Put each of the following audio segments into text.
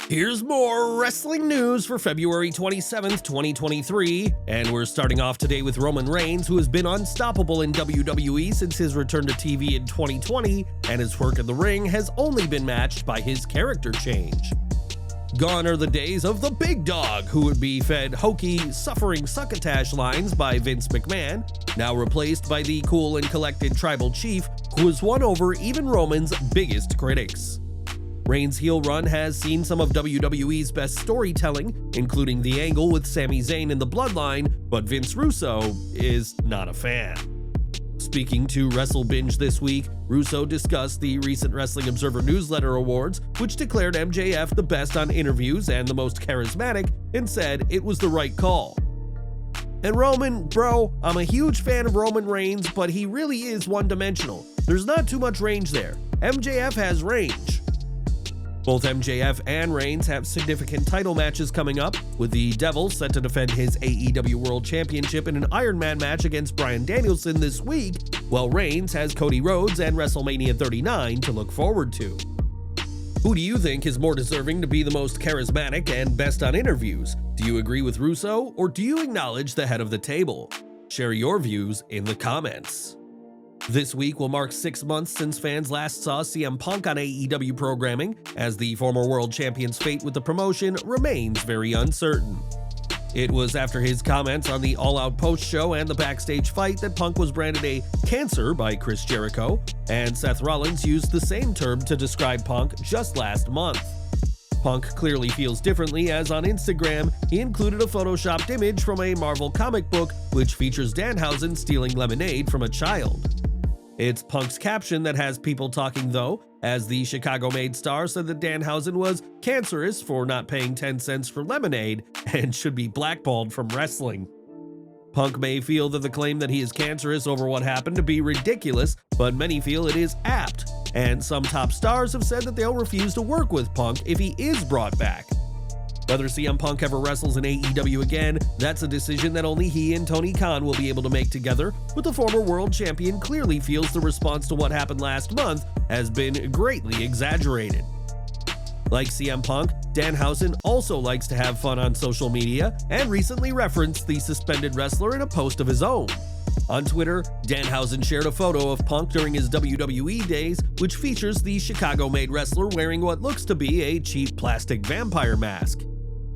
Here's more wrestling news for February 27th, 2023, and we're starting off today with Roman Reigns, who has been unstoppable in WWE since his return to TV in 2020, and his work in the ring has only been matched by his character change. Gone are the days of the big dog, who would be fed hokey, suffering succotash lines by Vince McMahon, now replaced by the cool and collected tribal chief, who has won over even Roman's biggest critics. Reigns' heel run has seen some of WWE's best storytelling, including the angle with Sami Zayn in the Bloodline, but Vince Russo is not a fan. Speaking to WrestleBinge this week, Russo discussed the recent Wrestling Observer Newsletter Awards, which declared MJF the best on interviews and the most charismatic, and said it was the right call. And Roman, bro, I'm a huge fan of Roman Reigns, but he really is one-dimensional. There's not too much range there. MJF has range. Both MJF and Reigns have significant title matches coming up, with the Devil set to defend his AEW World Championship in an Iron Man match against Bryan Danielson this week, while Reigns has Cody Rhodes and WrestleMania 39 to look forward to. Who do you think is more deserving to be the most charismatic and best on interviews? Do you agree with Russo, or do you acknowledge the head of the table? Share your views in the comments. This week will mark 6 months since fans last saw CM Punk on AEW programming, as the former world champion's fate with the promotion remains very uncertain. It was after his comments on the All Out post-show and the backstage fight that Punk was branded a cancer by Chris Jericho, and Seth Rollins used the same term to describe Punk just last month. Punk clearly feels differently, as on Instagram, he included a photoshopped image from a Marvel comic book which features Danhausen stealing lemonade from a child. It's Punk's caption that has people talking though, as the Chicago-made star said that Danhausen was cancerous for not paying 10 cents for lemonade and should be blackballed from wrestling. Punk may feel that the claim that he is cancerous over what happened to be ridiculous, but many feel it is apt, and some top stars have said that they'll refuse to work with Punk if he is brought back. Whether CM Punk ever wrestles in AEW again, that's a decision that only he and Tony Khan will be able to make together, but the former world champion clearly feels the response to what happened last month has been greatly exaggerated. Like CM Punk, Danhausen also likes to have fun on social media and recently referenced the suspended wrestler in a post of his own. On Twitter, Danhausen shared a photo of Punk during his WWE days, which features the Chicago-made wrestler wearing what looks to be a cheap plastic vampire mask.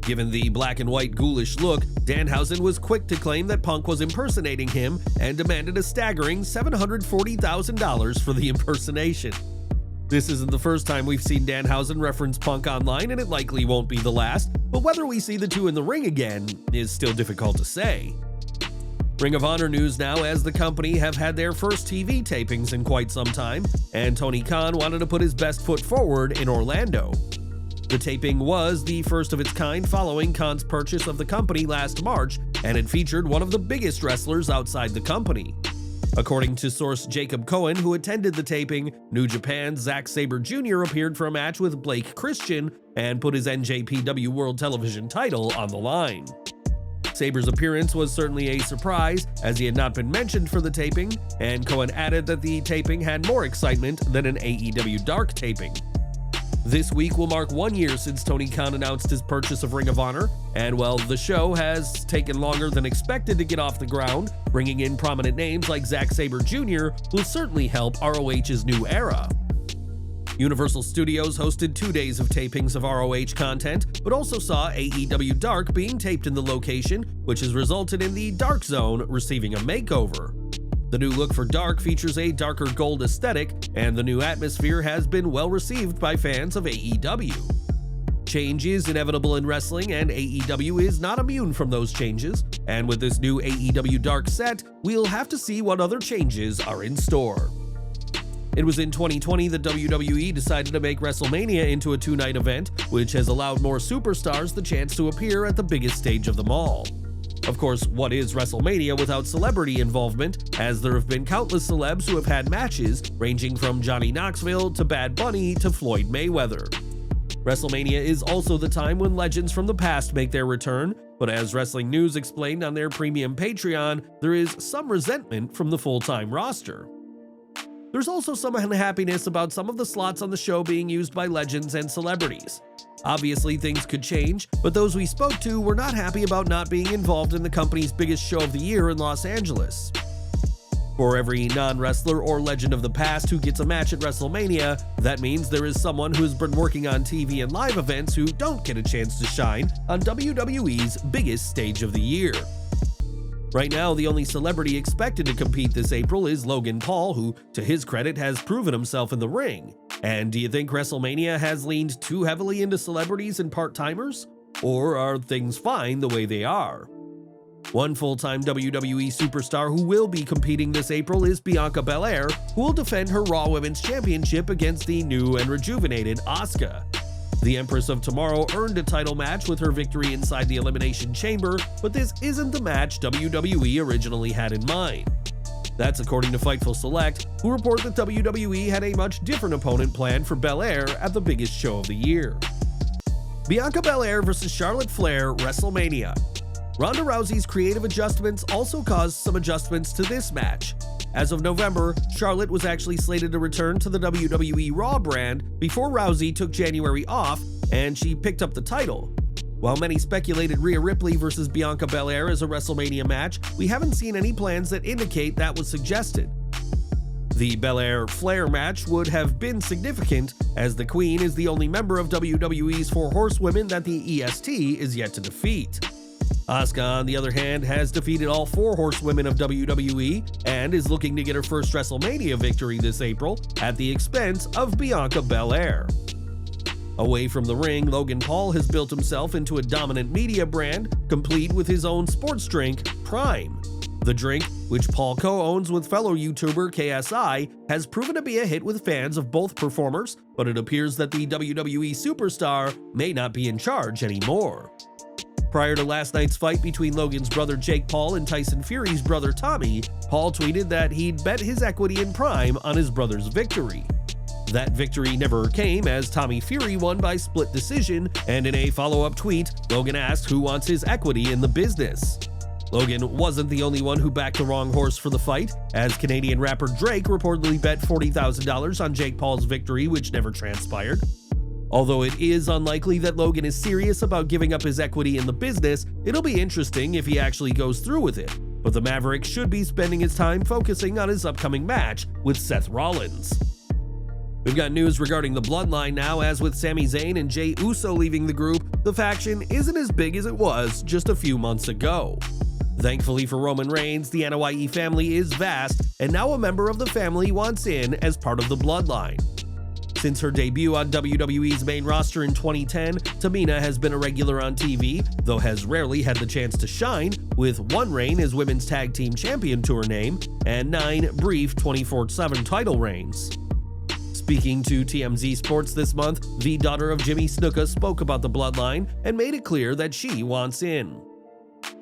Given the black and white ghoulish look, Danhausen was quick to claim that Punk was impersonating him and demanded a staggering $740,000 for the impersonation. This isn't the first time we've seen Danhausen reference Punk online, and it likely won't be the last, but whether we see the two in the ring again is still difficult to say. Ring of Honor news now, as the company have had their first TV tapings in quite some time, and Tony Khan wanted to put his best foot forward in Orlando. The taping was the first of its kind following Khan's purchase of the company last March, and it featured one of the biggest wrestlers outside the company. According to source Jacob Cohen, who attended the taping, New Japan's Zack Sabre Jr. appeared for a match with Blake Christian and put his NJPW World Television title on the line. Sabre's appearance was certainly a surprise, as he had not been mentioned for the taping, and Cohen added that the taping had more excitement than an AEW Dark taping. This week will mark 1 year since Tony Khan announced his purchase of Ring of Honor, and while the show has taken longer than expected to get off the ground, bringing in prominent names like Zack Sabre Jr. will certainly help ROH's new era. Universal Studios hosted 2 days of tapings of ROH content, but also saw AEW Dark being taped in the location, which has resulted in the Dark Zone receiving a makeover. The new look for Dark features a darker gold aesthetic, and the new atmosphere has been well received by fans of AEW. Change is inevitable in wrestling, and AEW is not immune from those changes, and with this new AEW Dark set, we'll have to see what other changes are in store. It was in 2020 that WWE decided to make WrestleMania into a 2-night event, which has allowed more superstars the chance to appear at the biggest stage of them all. Of course, what is WrestleMania without celebrity involvement, as there have been countless celebs who have had matches, ranging from Johnny Knoxville to Bad Bunny to Floyd Mayweather. WrestleMania is also the time when legends from the past make their return, but as Wrestling News explained on their premium Patreon, there is some resentment from the full-time roster. There's also some unhappiness about some of the slots on the show being used by legends and celebrities. Obviously, things could change, but those we spoke to were not happy about not being involved in the company's biggest show of the year in Los Angeles. For every non-wrestler or legend of the past who gets a match at WrestleMania, that means there is someone who's been working on TV and live events who don't get a chance to shine on WWE's biggest stage of the year. Right now, the only celebrity expected to compete this April is Logan Paul, who, to his credit, has proven himself in the ring. And do you think WrestleMania has leaned too heavily into celebrities and part-timers? Or are things fine the way they are? One full-time WWE superstar who will be competing this April is Bianca Belair, who will defend her Raw Women's Championship against the new and rejuvenated Asuka. The Empress of Tomorrow earned a title match with her victory inside the Elimination Chamber, but this isn't the match WWE originally had in mind. That's according to Fightful Select, who report that WWE had a much different opponent planned for Belair at the biggest show of the year. Bianca Belair vs. Charlotte Flair, WrestleMania. Ronda Rousey's creative adjustments also caused some adjustments to this match. As of November, Charlotte was actually slated to return to the WWE Raw brand before Rousey took January off and she picked up the title. While many speculated Rhea Ripley versus Bianca Belair as a WrestleMania match, we haven't seen any plans that indicate that was suggested. The Belair-Flair match would have been significant, as the Queen is the only member of WWE's Four Horsewomen that the EST is yet to defeat. Asuka, on the other hand, has defeated all four horsewomen of WWE and is looking to get her first WrestleMania victory this April at the expense of Bianca Belair. Away from the ring, Logan Paul has built himself into a dominant media brand, complete with his own sports drink, Prime. The drink, which Paul co-owns with fellow YouTuber KSI, has proven to be a hit with fans of both performers, but it appears that the WWE superstar may not be in charge anymore. Prior to last night's fight between Logan's brother Jake Paul and Tyson Fury's brother Tommy, Paul tweeted that he'd bet his equity in Prime on his brother's victory. That victory never came, as Tommy Fury won by split decision, and in a follow-up tweet, Logan asked who wants his equity in the business. Logan wasn't the only one who backed the wrong horse for the fight, as Canadian rapper Drake reportedly bet $40,000 on Jake Paul's victory, which never transpired. Although it is unlikely that Logan is serious about giving up his equity in the business, it'll be interesting if he actually goes through with it. But the Maverick should be spending his time focusing on his upcoming match with Seth Rollins. We've got news regarding the Bloodline now, as with Sami Zayn and Jey Uso leaving the group, the faction isn't as big as it was just a few months ago. Thankfully for Roman Reigns, the NYE family is vast, and now a member of the family wants in as part of the Bloodline. Since her debut on WWE's main roster in 2010, Tamina has been a regular on TV, though has rarely had the chance to shine, with one reign as Women's Tag Team Champion to her name, and 9 brief 24/7 title reigns. Speaking to TMZ Sports this month, the daughter of Jimmy Snuka spoke about the Bloodline and made it clear that she wants in.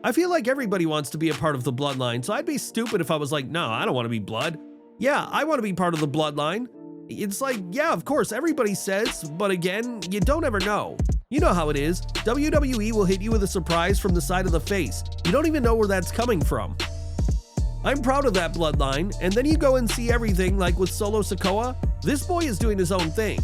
I feel like everybody wants to be a part of the Bloodline, so I'd be stupid if I was like, no, I don't want to be Blood. Yeah, I want to be part of the Bloodline. It's like, yeah, of course, everybody says, but again, you don't ever know. You know how it is. WWE will hit you with a surprise from the side of the face. You don't even know where that's coming from. I'm proud of that Bloodline, and then you go and see everything like with Solo Sikoa. This boy is doing his own thing.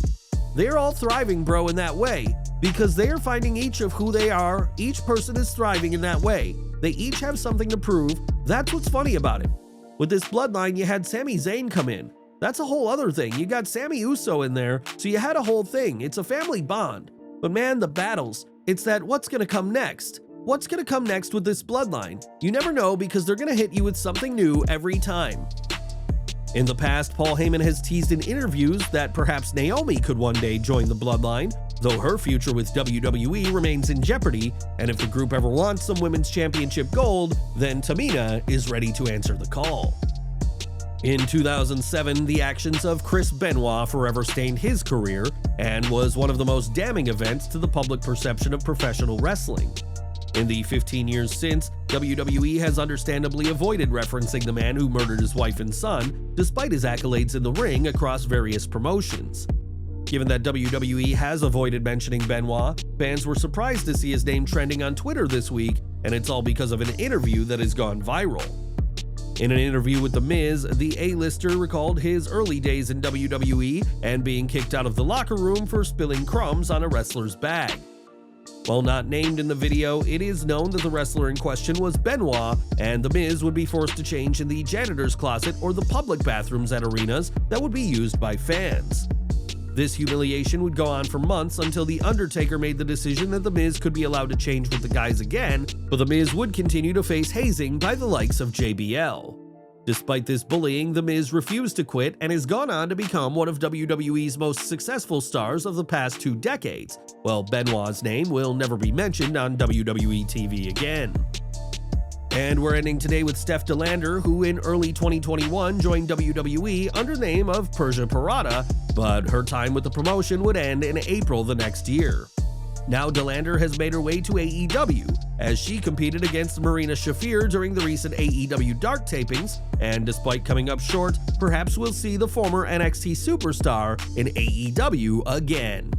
They're all thriving, bro, in that way, because they are finding each of who they are. Each person is thriving in that way. They each have something to prove. That's what's funny about it. With this Bloodline, you had Sami Zayn come in. That's a whole other thing. You got Sami Uso in there, so you had a whole thing. It's a family bond. But man, the battles, it's that what's gonna come next? What's gonna come next with this Bloodline? You never know, because they're gonna hit you with something new every time. In the past, Paul Heyman has teased in interviews that perhaps Naomi could one day join the Bloodline, though her future with WWE remains in jeopardy, and if the group ever wants some Women's Championship gold, then Tamina is ready to answer the call. In 2007, the actions of Chris Benoit forever stained his career and was one of the most damning events to the public perception of professional wrestling. In the 15 years since, WWE has understandably avoided referencing the man who murdered his wife and son, despite his accolades in the ring across various promotions. Given that WWE has avoided mentioning Benoit, fans were surprised to see his name trending on Twitter this week, and it's all because of an interview that has gone viral. In an interview with The Miz, the A-lister recalled his early days in WWE and being kicked out of the locker room for spilling crumbs on a wrestler's bag. While not named in the video, it is known that the wrestler in question was Benoit, and The Miz would be forced to change in the janitor's closet or the public bathrooms at arenas that would be used by fans. This humiliation would go on for months until The Undertaker made the decision that The Miz could be allowed to change with the guys again, but The Miz would continue to face hazing by the likes of JBL. Despite this bullying, The Miz refused to quit and has gone on to become one of WWE's most successful stars of the past 2 decades, while Benoit's name will never be mentioned on WWE TV again. And we're ending today with Steph De Lander, who in early 2021 joined WWE under the name of Persia Pirotta, but her time with the promotion would end in April the next year. Now De Lander has made her way to AEW, as she competed against Marina Shafir during the recent AEW Dark tapings, and despite coming up short, perhaps we'll see the former NXT superstar in AEW again.